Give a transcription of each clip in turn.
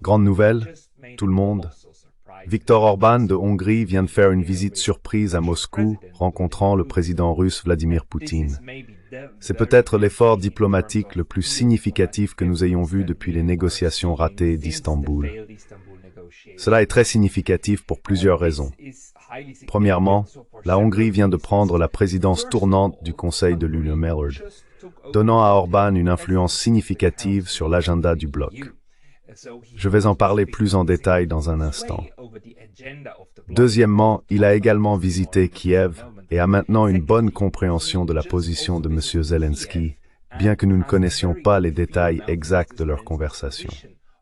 Grande nouvelle, tout le monde. Viktor Orban de Hongrie vient de faire une visite surprise à Moscou, rencontrant le président russe Vladimir Poutine. C'est peut-être l'effort diplomatique le plus significatif que nous ayons vu depuis les négociations ratées d'Istanbul. Cela est très significatif pour plusieurs raisons. Premièrement, la Hongrie vient de prendre la présidence tournante du Conseil de l'Union, donnant à Orban une influence significative sur l'agenda du bloc. Je vais en parler plus en détail dans un instant. Deuxièmement, il a également visité Kiev et a maintenant une bonne compréhension de la position de M. Zelensky, bien que nous ne connaissions pas les détails exacts de leur conversation.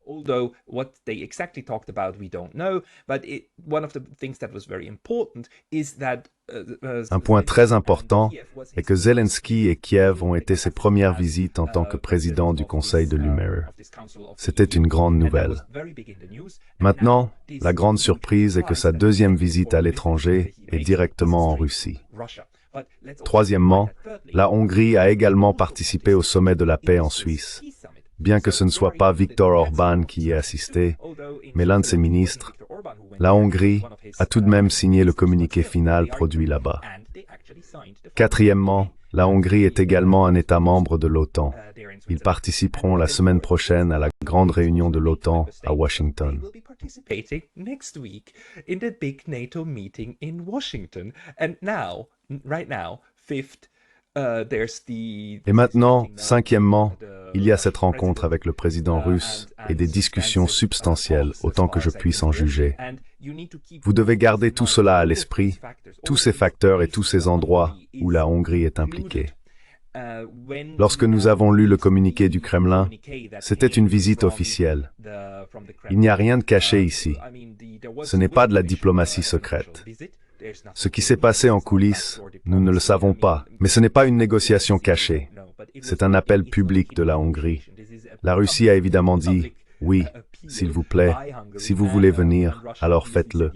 Although what they exactly talked about we don't know, but one of the things that was very important is that un point très important est que Zelensky et Kiev ont été ses premières visites en tant que président du Conseil de l'UMER. C'était une grande nouvelle. Maintenant, la grande surprise est que sa deuxième visite à l'étranger est directement en Russie. Troisièmement, la Hongrie a également participé au sommet de la paix en Suisse. Bien que ce ne soit pas Viktor Orban qui y ait assisté, mais l'un de ses ministres, la Hongrie a tout de même signé le communiqué final produit là-bas. Quatrièmement, la Hongrie est également un État membre de l'OTAN. Ils participeront la semaine prochaine à la grande réunion de l'OTAN à Washington. Et maintenant, cinquièmement, il y a cette rencontre avec le président russe et des discussions substantielles, autant que je puisse en juger. Vous devez garder tout cela à l'esprit, tous ces facteurs et tous ces endroits où la Hongrie est impliquée. Lorsque nous avons lu le communiqué du Kremlin, c'était une visite officielle. Il n'y a rien de caché ici. Ce n'est pas de la diplomatie secrète. Ce qui s'est passé en coulisses, nous ne le savons pas, mais ce n'est pas une négociation cachée. C'est un appel public de la Hongrie. La Russie a évidemment dit « Oui, s'il vous plaît, si vous voulez venir, alors faites-le ».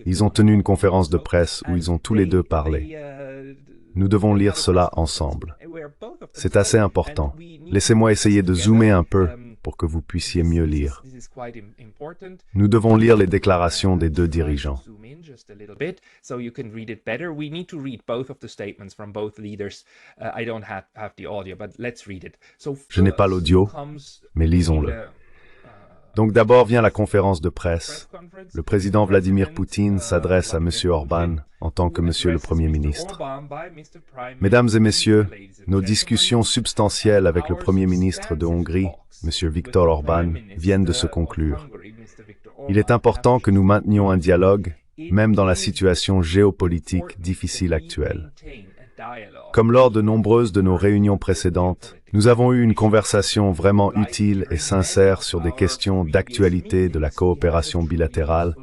Ils ont tenu une conférence de presse où ils ont tous les deux parlé. Nous devons lire cela ensemble. C'est assez important. Laissez-moi essayer de zoomer un peu pour que vous puissiez mieux lire. Nous devons lire les déclarations des deux dirigeants. Je n'ai pas l'audio, mais lisons-le. Donc d'abord vient la conférence de presse. Le président Vladimir Poutine s'adresse à M. Orban en tant que Monsieur le Premier ministre. Mesdames et messieurs, nos discussions substantielles avec le Premier ministre de Hongrie, M. Viktor Orban, viennent de se conclure. Il est important que nous maintenions un dialogue, même dans la situation géopolitique difficile actuelle. Comme lors de nombreuses de nos réunions précédentes, nous avons eu une conversation vraiment utile et sincère sur des questions d'actualité de la coopération bilatérale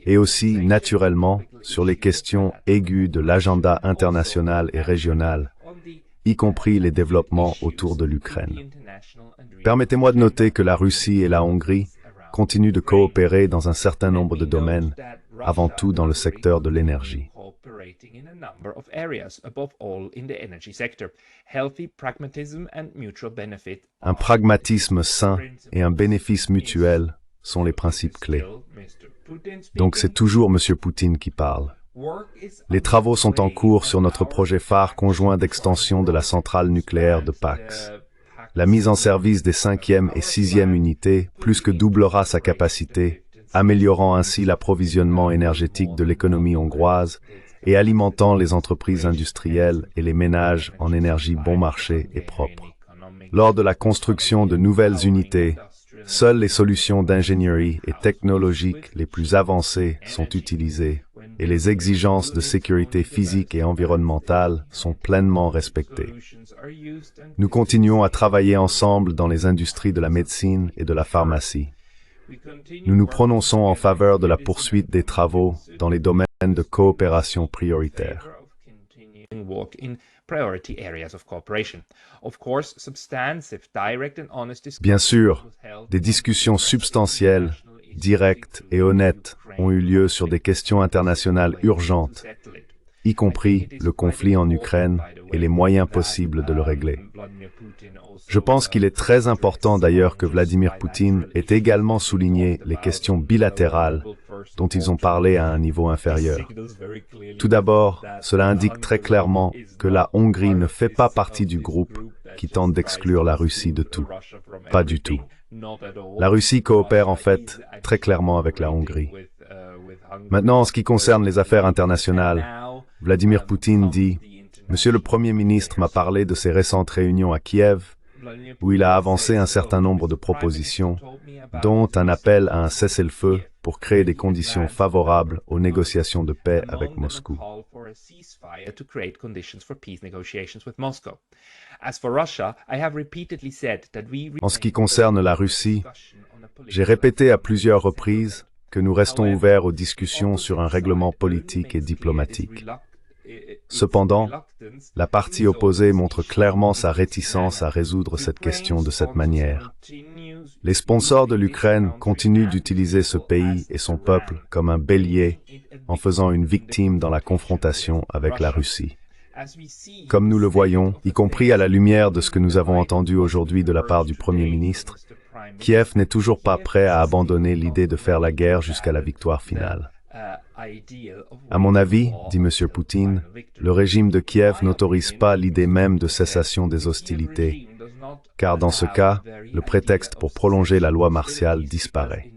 et aussi, naturellement, sur les questions aiguës de l'agenda international et régional, y compris les développements autour de l'Ukraine. Permettez-moi de noter que la Russie et la Hongrie continuent de coopérer dans un certain nombre de domaines, avant tout dans le secteur de l'énergie. Un pragmatisme sain et un bénéfice mutuel sont les principes clés. Donc c'est toujours M. Poutine qui parle. Les travaux sont en cours sur notre projet phare conjoint d'extension de la centrale nucléaire de Paks. La mise en service des 5e et 6e unités plus que doublera sa capacité, améliorant ainsi l'approvisionnement énergétique de l'économie hongroise et alimentant les entreprises industrielles et les ménages en énergie bon marché et propre. Lors de la construction de nouvelles unités, seules les solutions d'ingénierie et technologiques les plus avancées sont utilisées et les exigences de sécurité physique et environnementale sont pleinement respectées. Nous continuons à travailler ensemble dans les industries de la médecine et de la pharmacie. Nous nous prononçons en faveur de la poursuite des travaux dans les domaines de coopération prioritaires. Bien sûr, des discussions substantielles, directes et honnêtes ont eu lieu sur des questions internationales urgentes, y compris le conflit en Ukraine et les moyens possibles de le régler. Je pense qu'il est très important d'ailleurs que Vladimir Poutine ait également souligné les questions bilatérales dont ils ont parlé à un niveau inférieur. Tout d'abord, cela indique très clairement que la Hongrie ne fait pas partie du groupe qui tente d'exclure la Russie de tout. Pas du tout. La Russie coopère en fait très clairement avec la Hongrie. Maintenant, en ce qui concerne les affaires internationales, Vladimir Poutine dit « Monsieur le Premier ministre m'a parlé de ses récentes réunions à Kiev, où il a avancé un certain nombre de propositions, dont un appel à un cessez-le-feu pour créer des conditions favorables aux négociations de paix avec Moscou. En ce qui concerne la Russie, j'ai répété à plusieurs reprises que nous restons ouverts aux discussions sur un règlement politique et diplomatique. Cependant, la partie opposée montre clairement sa réticence à résoudre cette question de cette manière. Les sponsors de l'Ukraine continuent d'utiliser ce pays et son peuple comme un bélier en faisant une victime dans la confrontation avec la Russie. Comme nous le voyons, y compris à la lumière de ce que nous avons entendu aujourd'hui de la part du Premier ministre, Kiev n'est toujours pas prêt à abandonner l'idée de faire la guerre jusqu'à la victoire finale. À mon avis, dit M. Poutine, le régime de Kiev n'autorise pas l'idée même de cessation des hostilités, car dans ce cas, le prétexte pour prolonger la loi martiale disparaît.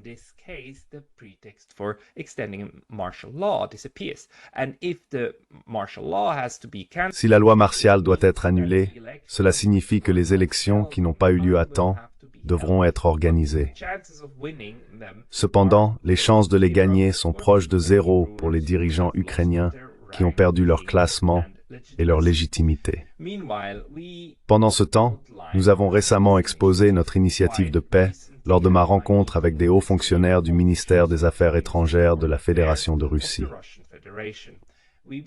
Si la loi martiale doit être annulée, cela signifie que les élections qui n'ont pas eu lieu à temps devront être organisées. Cependant, les chances de les gagner sont proches de zéro pour les dirigeants ukrainiens qui ont perdu leur classement et leur légitimité. Pendant ce temps, nous avons récemment exposé notre initiative de paix lors de ma rencontre avec des hauts fonctionnaires du ministère des Affaires étrangères de la Fédération de Russie.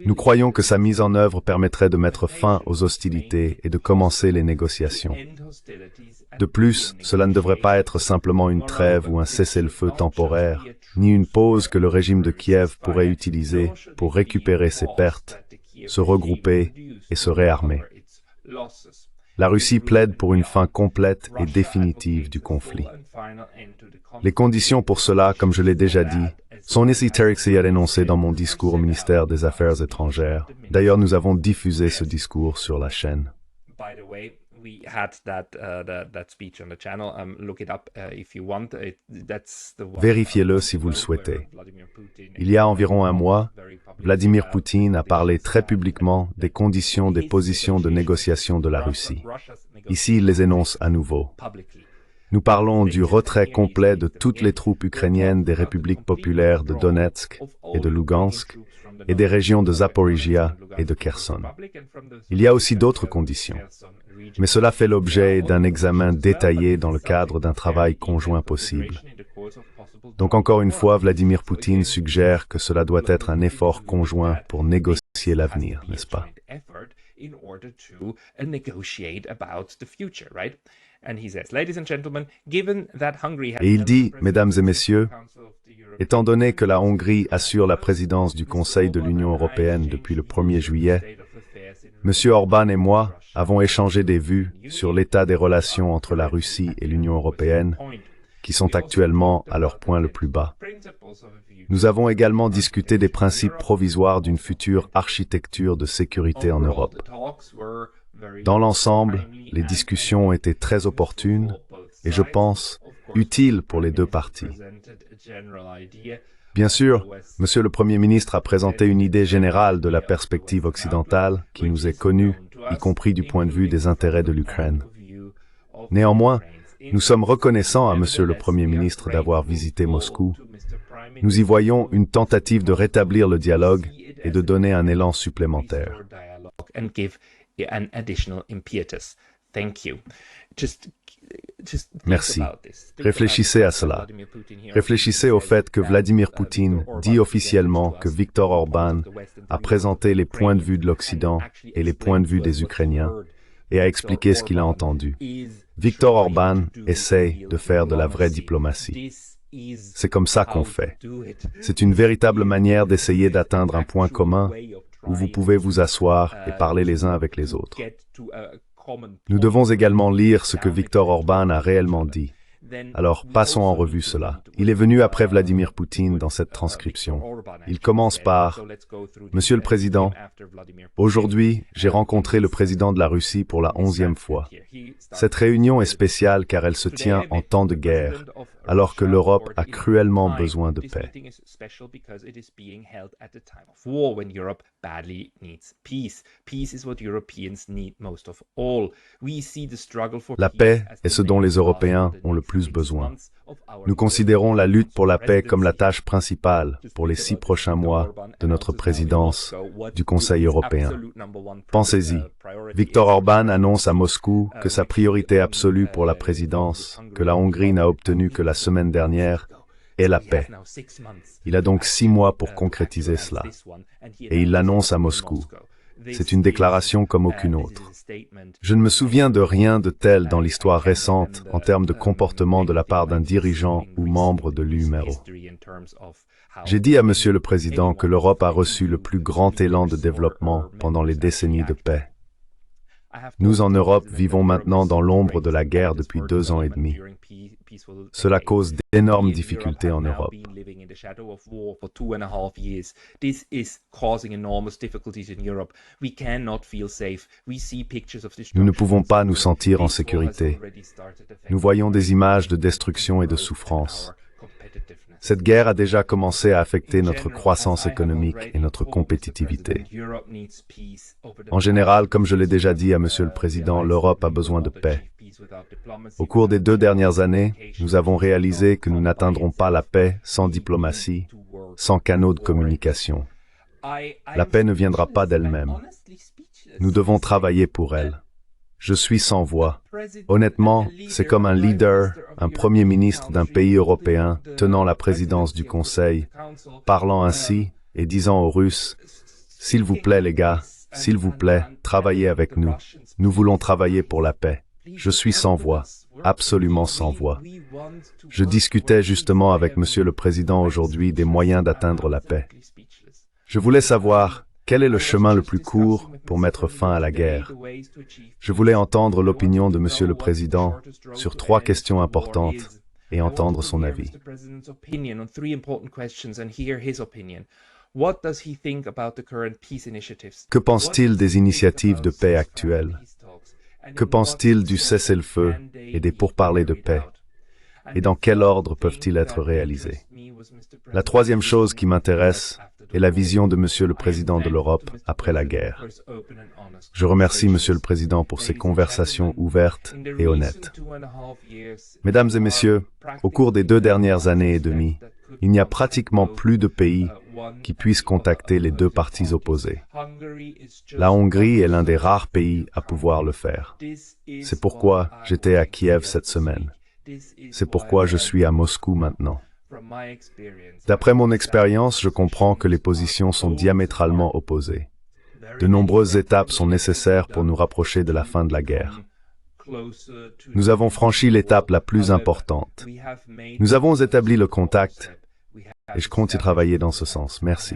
Nous croyons que sa mise en œuvre permettrait de mettre fin aux hostilités et de commencer les négociations. De plus, cela ne devrait pas être simplement une trêve ou un cessez-le-feu temporaire, ni une pause que le régime de Kiev pourrait utiliser pour récupérer ses pertes, se regrouper et se réarmer. La Russie plaide pour une fin complète et définitive du conflit. Les conditions pour cela, comme je l'ai déjà dit, sont nécessaires et énoncées dans mon discours au ministère des Affaires étrangères. D'ailleurs, nous avons diffusé ce discours sur la chaîne. Vérifiez-le si vous le souhaitez. Il y a environ un mois, Vladimir Poutine a parlé très publiquement des conditions des positions de négociation de la Russie. Ici, il les énonce à nouveau. Nous parlons du retrait complet de toutes les troupes ukrainiennes des républiques populaires de Donetsk et de Lugansk et des régions de Zaporizhia et de Kherson. Il y a aussi d'autres conditions, mais cela fait l'objet d'un examen détaillé dans le cadre d'un travail conjoint possible. Donc encore une fois, Vladimir Poutine suggère que cela doit être un effort conjoint pour négocier l'avenir, n'est-ce pas? Et il dit, mesdames et messieurs, étant donné que la Hongrie assure la présidence du Conseil de l'Union européenne depuis le 1er juillet, M. Orbán et moi avons échangé des vues sur l'état des relations entre la Russie et l'Union européenne, qui sont actuellement à leur point le plus bas. Nous avons également discuté des principes provisoires d'une future architecture de sécurité en Europe. Dans l'ensemble, les discussions ont été très opportunes et, je pense, utiles pour les deux parties. Bien sûr, Monsieur le Premier ministre a présenté une idée générale de la perspective occidentale qui nous est connue, y compris du point de vue des intérêts de l'Ukraine. Néanmoins, nous sommes reconnaissants à Monsieur le Premier ministre d'avoir visité Moscou. Nous y voyons une tentative de rétablir le dialogue et de donner un élan supplémentaire. Merci. Réfléchissez à cela. Réfléchissez au fait que Vladimir Poutine dit officiellement que Viktor Orbán a présenté les points de vue de l'Occident et les points de vue des Ukrainiens et a expliqué ce qu'il a entendu. Viktor Orbán essaie de faire de la vraie diplomatie. C'est comme ça qu'on fait. C'est une véritable manière d'essayer d'atteindre un point commun où vous pouvez vous asseoir et parler les uns avec les autres. Nous devons également lire ce que Viktor Orban a réellement dit. Alors, passons en revue cela. Il est venu après Vladimir Poutine dans cette transcription. Il commence par « Monsieur le Président, aujourd'hui, j'ai rencontré le président de la Russie pour la 11e fois. Cette réunion est spéciale car elle se tient en temps de guerre, alors que l'Europe a cruellement besoin de paix. La paix est ce dont les Européens ont le plus besoin. Nous considérons la lutte pour la paix comme la tâche principale pour les 6 prochains mois de notre présidence du Conseil européen. Pensez-y, Viktor Orban annonce à Moscou que sa priorité absolue pour la présidence, que la Hongrie n'a obtenue que la semaine dernière, est la paix. Il a donc 6 mois pour concrétiser cela, et il l'annonce à Moscou. C'est une déclaration comme aucune autre. Je ne me souviens de rien de tel dans l'histoire récente en termes de comportement de la part d'un dirigeant ou membre de l'UMRO. J'ai dit à Monsieur le Président que l'Europe a reçu le plus grand élan de développement pendant les décennies de paix. Nous, en Europe, vivons maintenant dans l'ombre de la guerre depuis 2 ans et demi. Cela cause d'énormes difficultés en Europe. Nous ne pouvons pas nous sentir en sécurité. Nous voyons des images de destruction et de souffrance. Cette guerre a déjà commencé à affecter notre croissance économique et notre compétitivité. En général, comme je l'ai déjà dit à Monsieur le Président, l'Europe a besoin de paix. Au cours des 2 dernières années, nous avons réalisé que nous n'atteindrons pas la paix sans diplomatie, sans canaux de communication. La paix ne viendra pas d'elle-même. Nous devons travailler pour elle. Je suis sans voix. Honnêtement, c'est comme un leader, un premier ministre d'un pays européen tenant la présidence du Conseil, parlant ainsi et disant aux Russes « S'il vous plaît les gars, s'il vous plaît, travaillez avec nous. Nous voulons travailler pour la paix. » Je suis sans voix, absolument sans voix. Je discutais justement avec Monsieur le Président aujourd'hui des moyens d'atteindre la paix. Je voulais savoir quel est le chemin le plus court pour mettre fin à la guerre. Je voulais entendre l'opinion de Monsieur le Président sur 3 questions importantes et entendre son avis. Que pense-t-il des initiatives de paix actuelles? Que pense-t-il du cessez-le-feu et des pourparlers de paix? Et dans quel ordre peuvent-ils être réalisés? La 3e chose qui m'intéresse est la vision de Monsieur le Président de l'Europe après la guerre. Je remercie Monsieur le Président pour ces conversations ouvertes et honnêtes. Mesdames et Messieurs, au cours des 2 dernières années et demie, il n'y a pratiquement plus de pays qui puissent contacter les 2 parties opposées. La Hongrie est l'un des rares pays à pouvoir le faire. C'est pourquoi j'étais à Kiev cette semaine. C'est pourquoi je suis à Moscou maintenant. D'après mon expérience, je comprends que les positions sont diamétralement opposées. De nombreuses étapes sont nécessaires pour nous rapprocher de la fin de la guerre. Nous avons franchi l'étape la plus importante. Nous avons établi le contact et je compte y travailler dans ce sens. Merci.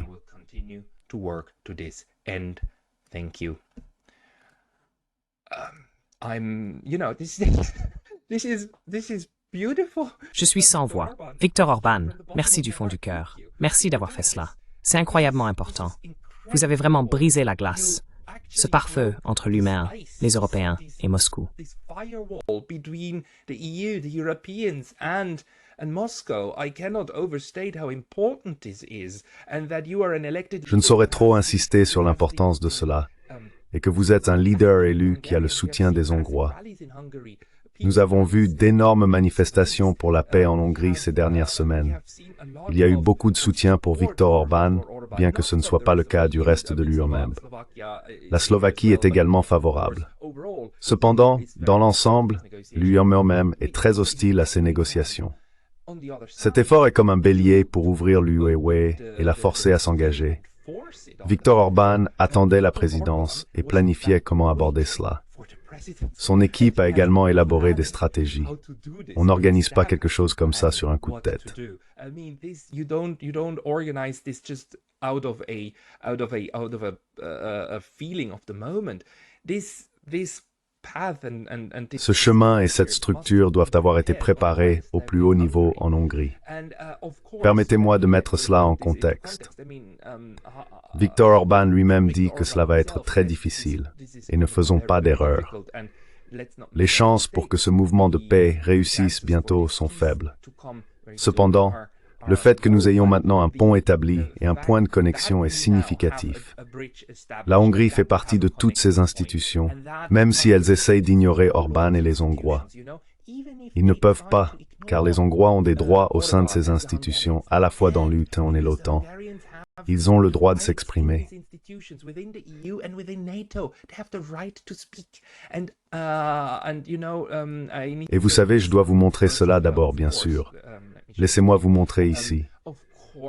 Je suis sans voix. Viktor Orban, merci du fond du cœur. Merci d'avoir fait cela. C'est incroyablement important. Vous avez vraiment brisé la glace. Ce pare-feu entre l'humain, les Européens et Moscou. Je ne saurais trop insister sur l'importance de cela, et que vous êtes un leader élu qui a le soutien des Hongrois. Nous avons vu d'énormes manifestations pour la paix en Hongrie ces dernières semaines. Il y a eu beaucoup de soutien pour Viktor Orban, bien que ce ne soit pas le cas du reste de l'UE. La Slovaquie est également favorable. Cependant, dans l'ensemble, l'UE est très hostile à ces négociations. Cet effort est comme un bélier pour ouvrir l'UE et la forcer à s'engager. Viktor Orban attendait la présidence et planifiait comment aborder cela. Son équipe a également élaboré des stratégies. On n'organise pas quelque chose comme ça sur un coup de tête. out of a feeling of the moment. This path and Ce chemin et cette structure doivent avoir été préparés au plus haut niveau en Hongrie. Permettez-moi de mettre cela en contexte. Viktor Orban lui-même dit que cela va être très difficile, et ne faisons pas d'erreur. Les chances pour que ce mouvement de paix réussisse bientôt sont faibles. Cependant, le fait que nous ayons maintenant un pont établi et un point de connexion est significatif. La Hongrie fait partie de toutes ces institutions, même si elles essayent d'ignorer Orban et les Hongrois. Ils ne peuvent pas, car les Hongrois ont des droits au sein de ces institutions, à la fois dans l'OTAN et l'OTAN. Ils ont le droit de s'exprimer. Et vous savez, je dois vous montrer cela d'abord, bien sûr. Laissez-moi vous montrer ici.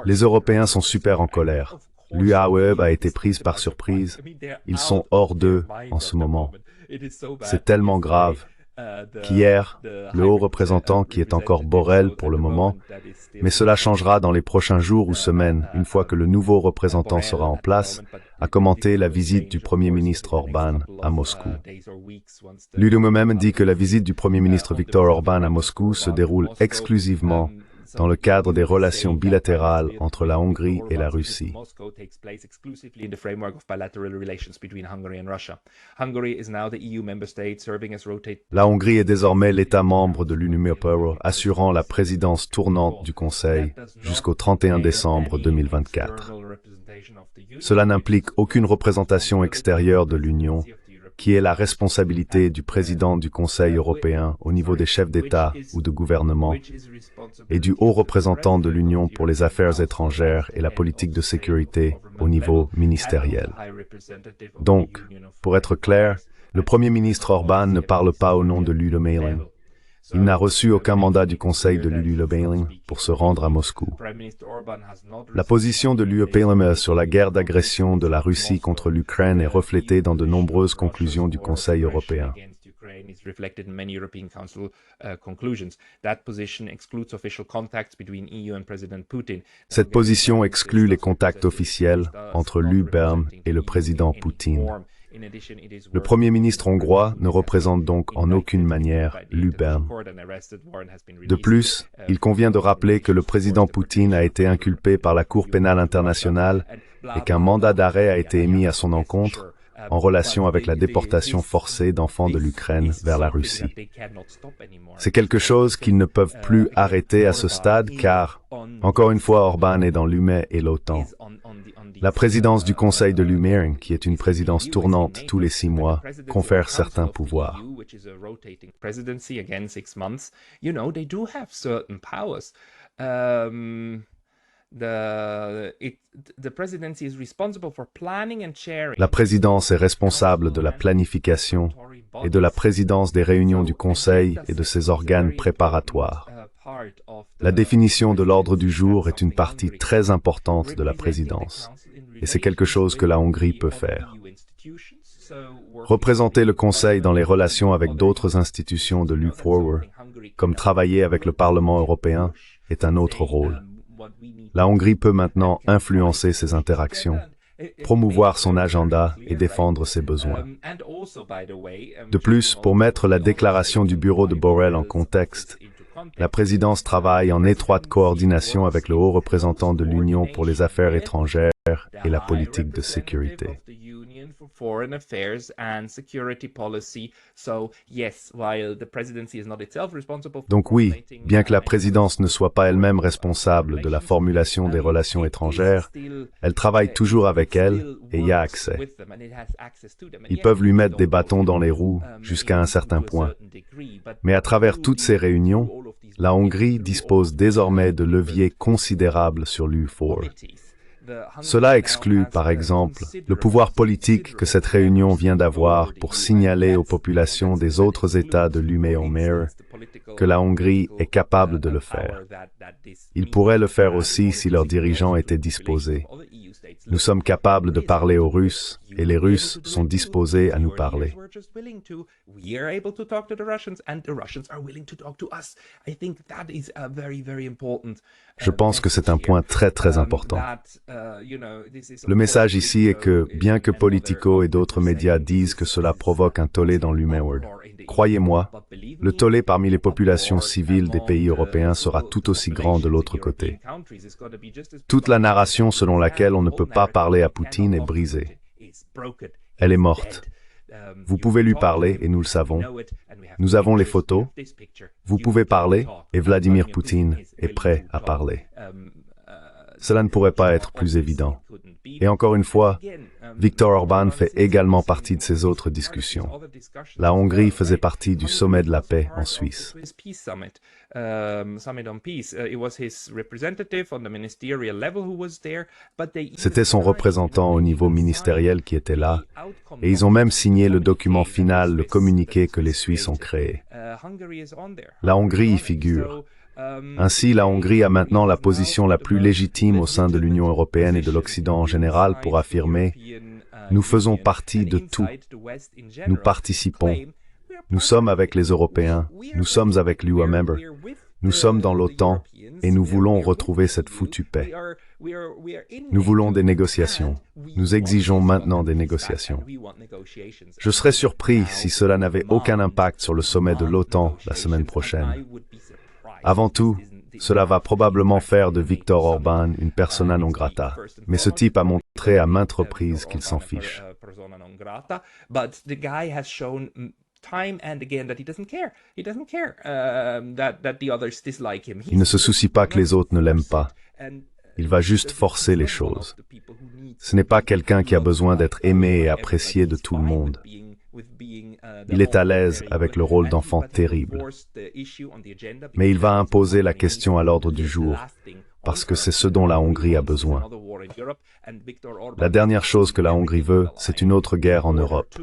Les Européens sont super en colère. L'UAE a été prise par surprise. Ils sont hors d'eux en ce moment. C'est tellement grave qu'hier, le haut représentant, qui est encore Borrell pour le moment, mais cela changera dans les prochains jours ou semaines, une fois que le nouveau représentant sera en place, a commenté la visite du Premier ministre Orban à Moscou. Lui-même dit que la visite du Premier ministre Viktor Orban à Moscou se déroule exclusivement dans le cadre des relations bilatérales entre la Hongrie et la Russie. La Hongrie est désormais l'État membre de l'Union européenne, assurant la présidence tournante du Conseil jusqu'au 31 décembre 2024. Cela n'implique aucune représentation extérieure de l'Union, qui est la responsabilité du président du Conseil européen au niveau des chefs d'État ou de gouvernement, et du haut représentant de l'Union pour les affaires étrangères et la politique de sécurité au niveau ministériel. Donc, pour être clair, le Premier ministre Orban ne parle pas au nom de l'UE. Il n'a reçu aucun mandat du Conseil de l'UE pour se rendre à Moscou. La position de l'UE sur la guerre d'agression de la Russie contre l'Ukraine est reflétée dans de nombreuses conclusions du Conseil européen. Cette position exclut les contacts officiels entre l'UE et le président Poutine. Le Premier ministre hongrois ne représente donc en aucune manière l'UE. De plus, il convient de rappeler que le président Poutine a été inculpé par la Cour pénale internationale et qu'un mandat d'arrêt a été émis à son encontre en relation avec la déportation forcée d'enfants de l'Ukraine vers la Russie. C'est quelque chose qu'ils ne peuvent plus arrêter à ce stade car, encore une fois, Orban est dans l'UE et l'OTAN. La présidence du Conseil de l'UE, qui est une présidence tournante tous les 6 mois, confère certains pouvoirs. La présidence est responsable de la planification et de la présidence des réunions du Conseil et de ses organes préparatoires. La définition de l'ordre du jour est une partie très importante de la présidence, et c'est quelque chose que la Hongrie peut faire. Représenter le Conseil dans les relations avec d'autres institutions de l'UE, comme travailler avec le Parlement européen, est un autre rôle. La Hongrie peut maintenant influencer ces interactions, promouvoir son agenda et défendre ses besoins. De plus, pour mettre la déclaration du bureau de Borrell en contexte, la présidence travaille en étroite coordination avec le haut représentant de l'Union pour les affaires étrangères et la politique de sécurité. Donc oui, bien que la présidence ne soit pas elle-même responsable de la formulation des relations étrangères, elle travaille toujours avec elle et y a accès. Ils peuvent lui mettre des bâtons dans les roues jusqu'à un certain point. Mais à travers toutes ces réunions, la Hongrie dispose désormais de leviers considérables sur l'UE4. Cela exclut, par exemple, le pouvoir politique que cette réunion vient d'avoir pour signaler aux populations des autres États de l'UE que la Hongrie est capable de le faire. Ils pourraient le faire aussi si leurs dirigeants étaient disposés. Nous sommes capables de parler aux Russes et les Russes sont disposés à nous parler. Je pense que c'est un point très très important. Le message ici est que, bien que Politico et d'autres médias disent que cela provoque un tollé dans l'Humanward, croyez-moi, le tollé parmi les populations civiles des pays européens sera tout aussi grand de l'autre côté. Toute la narration selon laquelle on ne peut pas parler à Poutine est brisée. Elle est morte. Vous pouvez lui parler, et nous le savons. Nous avons les photos. Vous pouvez parler, et Vladimir Poutine est prêt à parler. Cela ne pourrait pas être plus évident. Et encore une fois, Viktor Orban fait également partie de ces autres discussions. La Hongrie faisait partie du sommet de la paix en Suisse. C'était son représentant au niveau ministériel qui était là, et ils ont même signé le document final, le communiqué que les Suisses ont créé. La Hongrie y figure. Ainsi, la Hongrie a maintenant la position la plus légitime au sein de l'Union européenne et de l'Occident en général pour affirmer « Nous faisons partie de tout. Nous participons. Nous sommes avec les Européens. Nous sommes avec l'UA member. Nous sommes dans l'OTAN et nous voulons retrouver cette foutue paix. Nous voulons des négociations. Nous exigeons maintenant des négociations. Je serais surpris si cela n'avait aucun impact sur le sommet de l'OTAN la semaine prochaine. Avant tout, cela va probablement faire de Viktor Orban une persona non grata, mais ce type a montré à maintes reprises qu'il s'en fiche. Il ne se soucie pas que les autres ne l'aiment pas. Il va juste forcer les choses. Ce n'est pas quelqu'un qui a besoin d'être aimé et apprécié de tout le monde. Il est à l'aise avec le rôle d'enfant terrible. Mais il va imposer la question à l'ordre du jour, parce que c'est ce dont la Hongrie a besoin. La dernière chose que la Hongrie veut, c'est une autre guerre en Europe.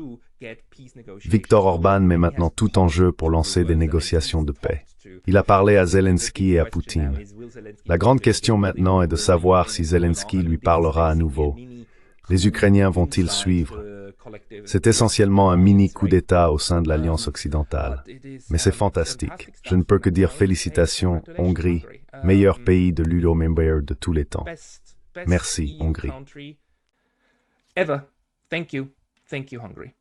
Viktor Orban met maintenant tout en jeu pour lancer des négociations de paix. Il a parlé à Zelensky et à Poutine. La grande question maintenant est de savoir si Zelensky lui parlera à nouveau. Les Ukrainiens vont-ils suivre? C'est essentiellement un mini coup d'État au sein de l'Alliance occidentale. Mais c'est fantastique. Je ne peux que dire félicitations, Hongrie, meilleur pays de l'UE de tous les temps. Merci, Hongrie. Ever. Thank you. Thank you, Hungary.